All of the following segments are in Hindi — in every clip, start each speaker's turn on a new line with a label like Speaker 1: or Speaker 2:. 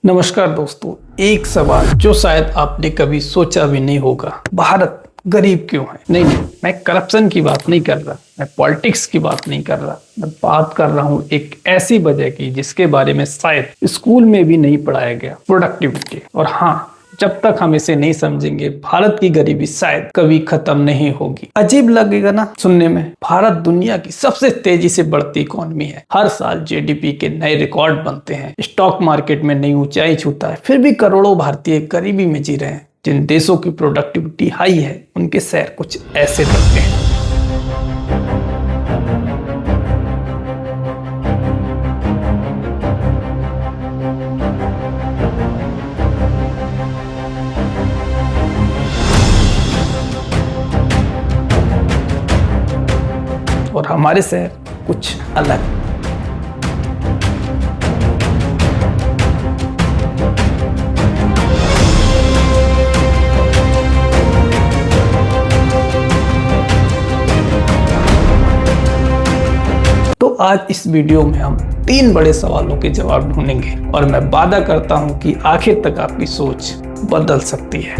Speaker 1: नमस्कार दोस्तों। एक सवाल जो शायद आपने कभी सोचा भी नहीं होगा, भारत गरीब क्यों है? नहीं, मैं करप्शन की बात नहीं कर रहा, मैं पॉलिटिक्स की बात नहीं कर रहा, मैं बात कर रहा हूँ एक ऐसी वजह की जिसके बारे में शायद स्कूल में भी नहीं पढ़ाया गया, प्रोडक्टिविटी। और हाँ, जब तक हम इसे नहीं समझेंगे भारत की गरीबी शायद कभी खत्म नहीं होगी। अजीब लगेगा ना सुनने में, भारत दुनिया की सबसे तेजी से बढ़ती इकोनॉमी है। हर साल जीडीपी के नए रिकॉर्ड बनते हैं, स्टॉक मार्केट में नई ऊंचाई छूता है, फिर भी करोड़ों भारतीय गरीबी में जी रहे हैं। जिन देशों की प्रोडक्टिविटी हाई है उनके शहर कुछ ऐसे लगते हैं। और हमारे शहर कुछ अलग। तो आज इस वीडियो में हम 3 बड़े सवालों के जवाब ढूंढेंगे और मैं वादा करता हूं कि आखिर तक आपकी सोच बदल सकती है।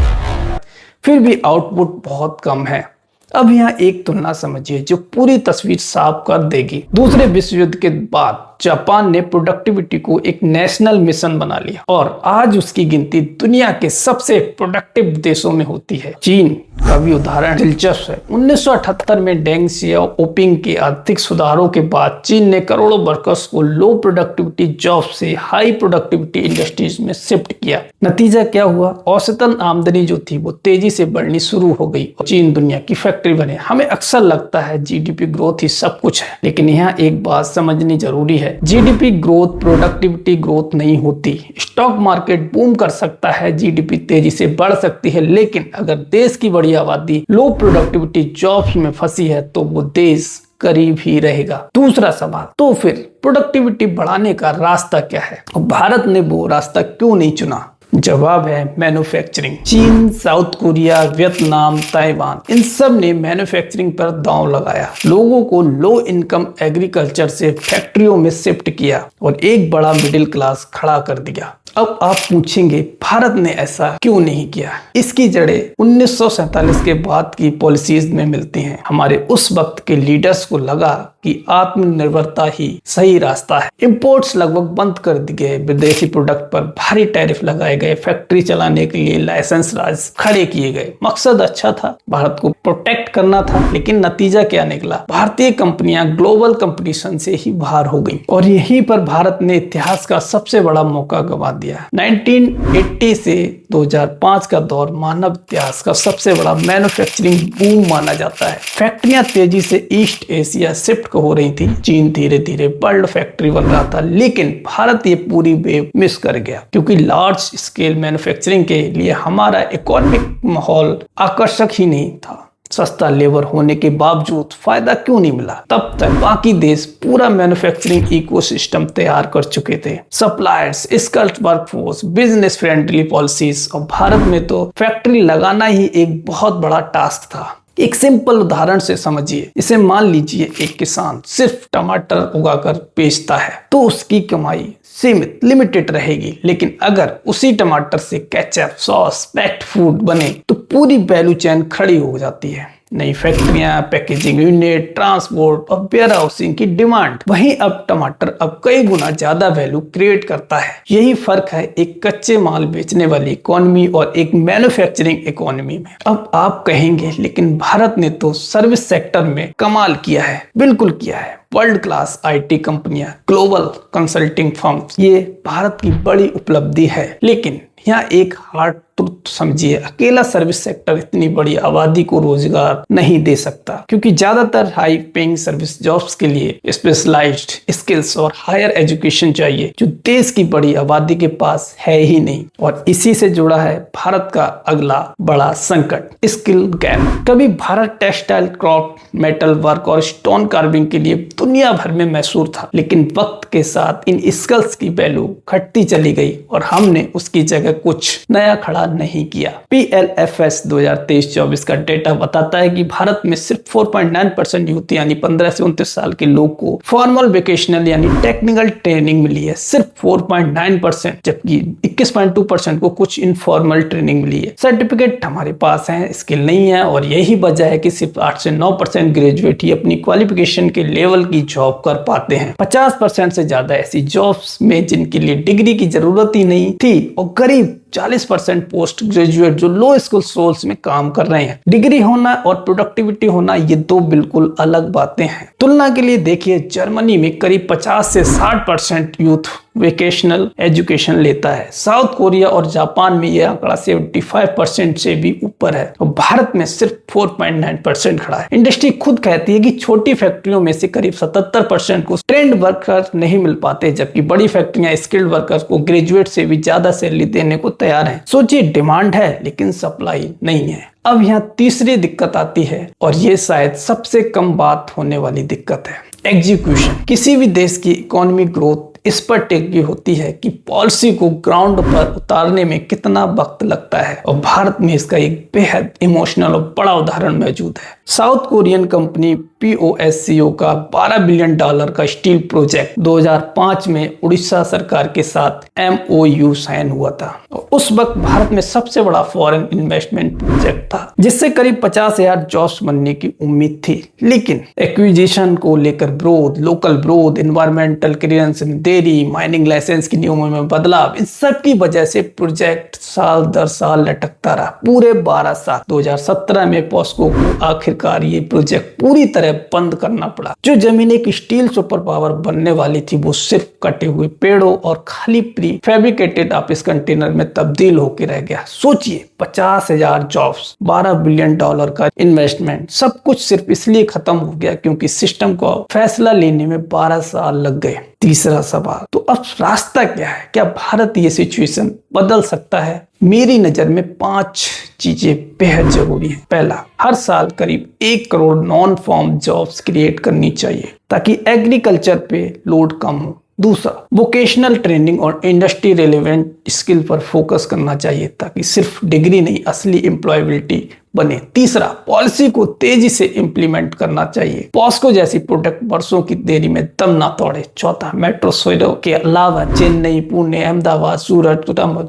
Speaker 1: फिर भी आउटपुट बहुत कम है। अब यहाँ एक तुलना समझिए जो पूरी तस्वीर साफ कर देगी। दूसरे विश्व युद्ध के बाद जापान ने प्रोडक्टिविटी को एक नेशनल मिशन बना लिया और आज उसकी गिनती दुनिया के सबसे प्रोडक्टिव देशों में होती है। चीन का भी उदाहरण दिलचस्प है। 1978 में डेंग सियाओपिंग के आर्थिक सुधारों के बाद चीन ने करोड़ों वर्कर्स को लो प्रोडक्टिविटी जॉब से हाई प्रोडक्टिविटी इंडस्ट्रीज में शिफ्ट किया। नतीजा क्या हुआ? औसतन आमदनी जो थी वो तेजी से बढ़नी शुरू हो गई और चीन दुनिया की फैक्ट्री बने। हमें अक्सर लगता है जीडीपी ग्रोथ ही सब कुछ है, लेकिन यहाँ एक बात समझनी जरूरी है। जीडीपी ग्रोथ प्रोडक्टिविटी ग्रोथ नहीं होती। स्टॉक मार्केट बूम कर सकता है, जीडीपी तेजी से बढ़ सकती है, लेकिन अगर देश की बड़ी आबादी लो प्रोडक्टिविटी जॉब्स में फंसी है तो वो देश गरीब ही रहेगा। दूसरा सवाल, तो फिर प्रोडक्टिविटी बढ़ाने का रास्ता क्या है और भारत ने वो रास्ता क्यों नहीं चुना? जवाब है मैन्युफैक्चरिंग। चीन, साउथ कोरिया, वियतनाम, ताइवान, इन सब ने मैन्युफैक्चरिंग पर दांव लगाया। लोगों को लो इनकम एग्रीकल्चर से फैक्ट्रियों में शिफ्ट किया और एक बड़ा मिडिल क्लास खड़ा कर दिया। अब आप पूछेंगे भारत ने ऐसा क्यों नहीं किया? इसकी जड़ें 1947 के बाद की पॉलिसीज में मिलती हैं। हमारे उस वक्त के लीडर्स को लगा कि आत्मनिर्भरता ही सही रास्ता है। इंपोर्ट्स लगभग बंद कर दिए गए, विदेशी प्रोडक्ट पर भारी टैरिफ लगाए गए, फैक्ट्री चलाने के लिए लाइसेंस राज खड़े किए गए। मकसद अच्छा था, भारत को प्रोटेक्ट करना था, लेकिन नतीजा क्या निकला? भारतीय कंपनियां ग्लोबल कंपटीशन से ही बाहर हो गई और यहीं पर भारत ने इतिहास का सबसे बड़ा मौका गंवा दिया। 1980 से 2005 का दौर मानव इतिहास का सबसे बड़ा मैन्युफैक्चरिंग बूम माना जाता है। फैक्ट्रियां तेजी से ईस्ट एशिया शिफ्ट हो रही थी। चीन धीरे धीरे वर्ल्ड फैक्ट्री बन रहा था, लेकिन भारत ये पूरी वेव मिस कर गया क्योंकि लार्ज स्केल मैन्युफैक्चरिंग के लिए हमारा इकोनॉमिक माहौल आकर्षक ही नहीं था। सस्ता लेबर होने के बावजूद फायदा क्यों नहीं मिला? तब तक बाकी देश पूरा मैन्युफैक्चरिंग इकोसिस्टम तैयार कर चुके थे। Suppliers, skilled workforce, business friendly policies, और भारत में तो फैक्ट्री लगाना ही एक बहुत बड़ा टास्क था। एक सिंपल उदाहरण से समझिए। इसे मान लीजिए एक किसान सिर्फ टमाटर उगाकर बेचता है तो उसकी कमाई सीमित लिमिटेड रहेगी, लेकिन अगर उसी टमाटर से केचप, सॉस, पैक्ड फूड बने तो पूरी वैल्यू चेन खड़ी हो जाती है। नई फैक्ट्रियां, पैकेजिंग यूनिट, ट्रांसपोर्ट और वेयर हाउसिंग की डिमांड। वहीं अब टमाटर अब कई गुना ज्यादा वैल्यू क्रिएट करता है। यही फर्क है एक कच्चे माल बेचने वाली इकोनॉमी और एक मैन्युफैक्चरिंग इकोनॉमी में। अब आप कहेंगे लेकिन भारत ने तो सर्विस सेक्टर में कमाल किया है। बिल्कुल किया है। वर्ल्ड क्लास आईटी कंपनियां, ग्लोबल कंसल्टिंग फर्म्स, ये भारत की बड़ी उपलब्धि है। लेकिन यहाँ एक हार्ड ट्रुथ समझिए, अकेला सर्विस सेक्टर इतनी बड़ी आबादी को रोजगार नहीं दे सकता क्योंकि ज्यादातर हाई पेइंग सर्विस जॉब्स के लिए स्पेशलाइज्ड स्किल्स और हायर एजुकेशन चाहिए, जो देश की बड़ी आबादी के पास है ही नहीं। और इसी से जुड़ा है भारत का अगला बड़ा संकट, स्किल गैप। कभी Bharat textile, craft, metal work और स्टोन कार्विंग के लिए दुनिया भर में मशहूर था, लेकिन वक्त के साथ इन स्किल्स की वैल्यू घटती चली गई और हमने उसकी जगह जगह कुछ नया खड़ा नहीं किया। PLFS 2023-24 का डेटा बताता है कि भारत में सिर्फ 4.9% यूथ यानी 15 से 29 साल के लोग को फॉर्मल वोकेशनल यानी टेक्निकल ट्रेनिंग मिली है, सिर्फ 4.9%, जबकि 21.2% को कुछ इनफॉर्मल ट्रेनिंग मिली है। सर्टिफिकेट हमारे पास है, स्किल नहीं है, और यही वजह है कि सिर्फ 8 से 9% ग्रेजुएट ही अपनी क्वालिफिकेशन के लेवल की जॉब कर पाते हैं। 50% से ज्यादा ऐसी जॉब्स में जिनके लिए डिग्री की जरूरत ही नहीं थी, और करीब 40% पोस्ट ग्रेजुएट जो लो स्किल रोल्स में काम कर रहे हैं। डिग्री होना और प्रोडक्टिविटी होना ये दो बिल्कुल अलग बातें हैं। तुलना के लिए देखिए, जर्मनी में करीब 50 से 60% यूथ वेकेशनल एजुकेशन लेता है। साउथ कोरिया और जापान में यह आंकड़ा 75% से भी ऊपर है, और भारत में सिर्फ 4.9% खड़ा है। इंडस्ट्री खुद कहती है कि छोटी फैक्ट्रियों में से करीब 77% को ट्रेंड वर्कर नहीं मिल पाते, जबकि बड़ी फैक्ट्रियां स्किल्ड वर्कर्स को ग्रेजुएट से भी ज्यादा सैलरी देने को तैयार हैं। सोचिए, डिमांड है लेकिन सप्लाई नहीं है। अब यहाँ तीसरी दिक्कत आती है, और ये शायद सबसे कम बात होने वाली दिक्कत है, एग्जीक्यूशन। किसी भी देश की इकोनॉमिक ग्रोथ इस पर टिकी होती है कि पॉलिसी को ग्राउंड पर उतारने में कितना वक्त लगता है, और भारत में इसका एक बेहद इमोशनल और बड़ा उदाहरण मौजूद है। साउथ कोरियन कंपनी POSCO का $12 बिलियन का स्टील प्रोजेक्ट 2005 में उड़ीसा सरकार के साथ MOU साइन हुआ था, और उस वक्त भारत में सबसे बड़ा फॉरेन इन्वेस्टमेंट प्रोजेक्ट था, जिससे करीब 50,000 जॉब्स बनने की उम्मीद थी। लेकिन एक्विजिशन को लेकर विरोध, लोकल विरोध, एनवायरमेंटल क्लियरेंस, देरी, माइनिंग लाइसेंस के नियमों में बदलाव, इन सब की वजह से प्रोजेक्ट साल दर साल लटकता रहा, पूरे 12 साल। 2017 में POSCO को आखिरकार ये प्रोजेक्ट पूरी तरह बंद करना पड़ा। जो जमीन एक स्टील सुपर पावर बनने वाली थी, वो सिर्फ कटे हुए पेड़ों और खाली प्री फैब्रिकेटेड ऑफिस कंटेनर में तब्दील होकर रह गया। सोचिए, 50,000 जॉब्स, $12 बिलियन का इन्वेस्टमेंट, सब कुछ सिर्फ इसलिए खत्म हो गया क्योंकि सिस्टम को फैसला लेने में 12 साल लग गए। तीसरा सवाल, तो अब रास्ता क्या है? क्या भारत ये सिचुएशन बदल सकता है? मेरी नजर में 5 चीजें बेहद जरूरी हैं। पहला, हर साल करीब 1 crore non farm jobs create करनी चाहिए ताकि एग्रीकल्चर पे लोड कम हो। दूसरा, वोकेशनल ट्रेनिंग और इंडस्ट्री रेलेवेंट स्किल पर फोकस करना चाहिए ताकि सिर्फ डिग्री नहीं, असली एम्प्लॉयबिलिटी बने। तीसरा, पॉलिसी को तेजी से इंप्लीमेंट करना चाहिए। POSCO जैसी प्रोडक्ट वर्षों की देरी में दम ना तोड़े। चौथा, मेट्रो शहरों के अलावा चेन्नई, पुणे, अहमदाबाद, सूरत,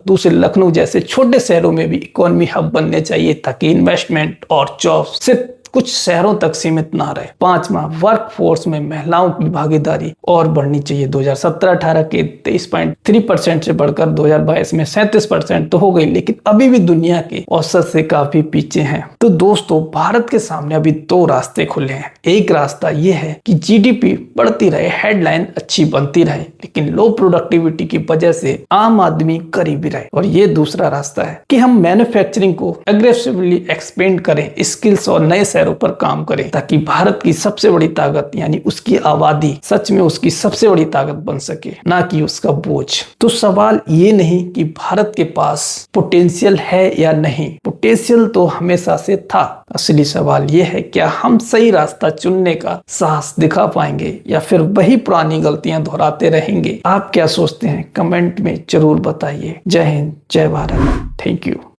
Speaker 1: दूसरे लखनऊ जैसे छोटे शहरों में भी इकोनॉमी हब बनने चाहिए ताकि इन्वेस्टमेंट और जॉब सिर्फ कुछ शहरों तक सीमित ना रहे। पांचवा, वर्क फोर्स में महिलाओं की भागीदारी और बढ़नी चाहिए। 2017-18 के 23.3% से बढ़कर 2022 में 37% तो हो गई, लेकिन अभी भी दुनिया के औसत से काफी पीछे हैं। तो दोस्तों, भारत के सामने अभी 2 रास्ते खुले हैं। एक रास्ता ये है कि GDP बढ़ती रहे, हेडलाइन अच्छी बनती रहे, लेकिन लो प्रोडक्टिविटी की वजह से आम आदमी गरीबी रहे। और ये दूसरा रास्ता है कि हम मैन्युफैक्चरिंग को एग्रेसिवली एक्सपेंड करें, स्किल्स और नए शहरों पर काम करें, ताकि भारत की सबसे बड़ी ताकत यानी उसकी आबादी सच में उसकी सबसे बड़ी ताकत बन सके, ना कि उसका बोझ। तो सवाल ये नहीं कि भारत के पास पोटेंशियल है या नहीं, पोटेंशियल तो हमेशा से था। असली सवाल ये है, क्या हम सही रास्ता चुनने का साहस दिखा पाएंगे या फिर वही पुरानी गलतियां दोहराते रहेंगे? आप क्या सोचते हैं? कमेंट में जरूर बताइए। जय हिंद, जय भारत। Thank you.